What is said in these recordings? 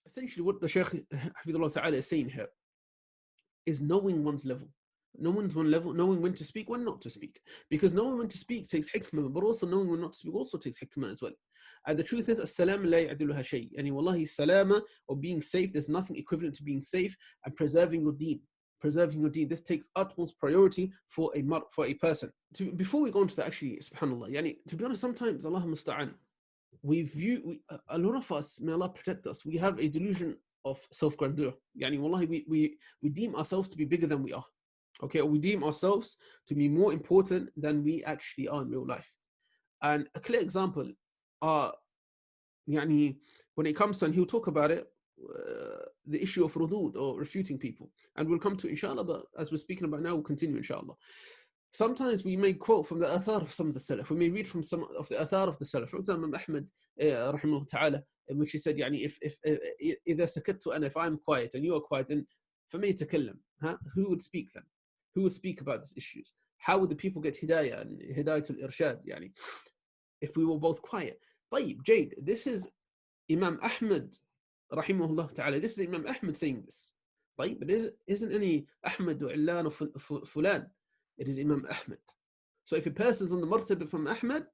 Essentially, what the Shaykh Hafidhullah Ta'ala is saying here is knowing one's level. Knowing one level, knowing when to speak, when not to speak. Because knowing when to speak takes hikmah, but also knowing when not to speak also takes hikmah as well. And the truth is, as-salam la ya'diluha shay. Yani wallahi, salama, or being safe, there's nothing equivalent to being safe and preserving your deen. Preserving your deen, this takes utmost priority for a person. Before we go into that, actually, subhanAllah, yani, to be honest, sometimes, Allah musta'an, a lot of us, may Allah protect us, we have a delusion of self-grandeur. Yani wallahi, we deem ourselves to be bigger than we are. Okay, or we deem ourselves to be more important than we actually are in real life. And a clear example, when it comes to, and he'll talk about it, the issue of rudud, or refuting people. And we'll come to it, inshallah, but as we're speaking about now, we'll continue, inshallah. Sometimes we may quote from the athar of some of the salaf. We may read from some of the athar of the salaf. For example, Ahmed, rahimahullah ta'ala, in which he said, if إذا سكت أنا, if I'm quiet and you are quiet, then for me to kill them, who would speak then? Who would speak about these issues? How would the people get hidayah and hidayatul irshad? If we were both quiet. طيب, Jade, this is Imam Ahmed, rahimahullah ta'ala. This is Imam Ahmed saying this. طيب, but isn't any Ahmed or Illan or Fulan? It is Imam Ahmed. So if a person is on the martaba from Ahmed,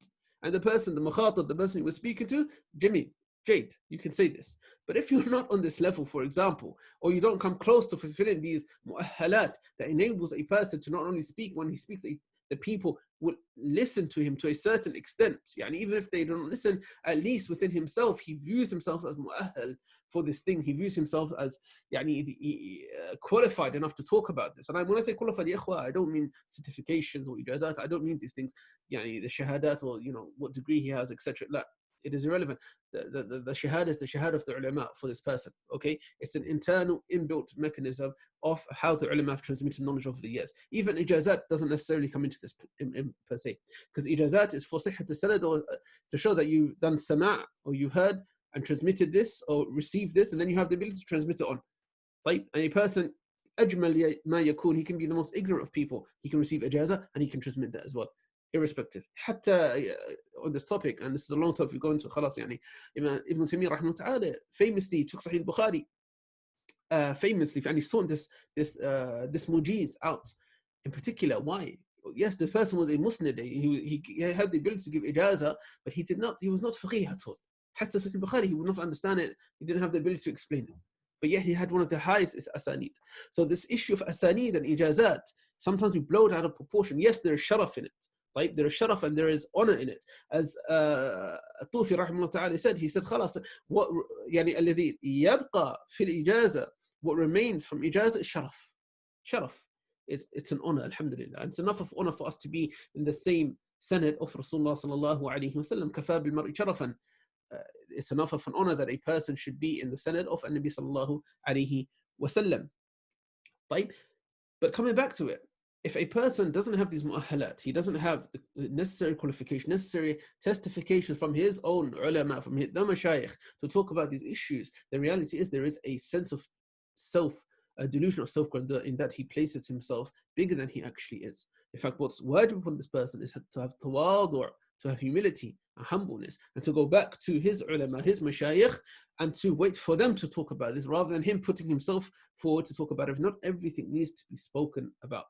and the person, the mukhatab, the person you were speaking to, Jimmy, Jade, you can say this. But if you're not on this level, for example, or you don't come close to fulfilling these mu'ahhalat that enables a person to not only speak, when he speaks, the people will listen to him to a certain extent. Even if they don't listen, at least within himself, he views himself as mu'ahhal for this thing. He views himself as qualified enough to talk about this. And when I say qualified, I don't mean certifications or ijazat. I don't mean these things, the shahadat, or what degree he has, etc. It is irrelevant. The shahada is the shahada of the ulama for this person. Okay, it's an internal inbuilt mechanism of how the ulama have transmitted knowledge over the years. Even ijazat doesn't necessarily come into this per se, because ijazat is for sihhat al-sanad, or to show that you've done sama', or you've heard and transmitted this or received this, and then you have the ability to transmit it on. And a person, ajmal ma yakun, he can be the most ignorant of people. He can receive ijazah and he can transmit that as well, irrespective. Hatta on this topic, and this is a long topic we go into, khalas, Ibn Taymiyyah rahimahullah ta'ala famously took Sahih al-Bukhari, and he sought this mujiz out in particular. Why? Yes, the person was a musnid, he had the ability to give ijazah, but he was not faqih at all. Hatta Sahih al-Bukhari, he would not understand it, he didn't have the ability to explain it. But yet he had one of the highest asanid. So this issue of asanid and ijazat, sometimes we blow it out of proportion. Yes, there is sharaf in it. There is sharaf and there is honor in it. As Tufi rahimahullah ta'ala said, he said, خلاص, what الذي يبقى في الإجازة, what remains from ijazah is sharaf. Sharaf. It's an honor, alhamdulillah. And it's enough of honor for us to be in the same sanad of Rasulullah sallallahu alayhi wa sallam. كفى بالمرء شرفا. It's enough of an honor that a person should be in the sanad of An-Nabi sallallahu alayhi wa sallam. But coming back to it, if a person doesn't have these mu'ahhalat, he doesn't have the necessary qualification, necessary testification from his own ulama, from the mashayikh, to talk about these issues, the reality is there is a sense of a delusion of self-grandeur, in that he places himself bigger than he actually is. In fact, what's wajib upon this person is to have tawadu', to have humility and humbleness, and to go back to his ulama, his mashayikh, and to wait for them to talk about this, rather than him putting himself forward to talk about it. Not everything needs to be spoken about.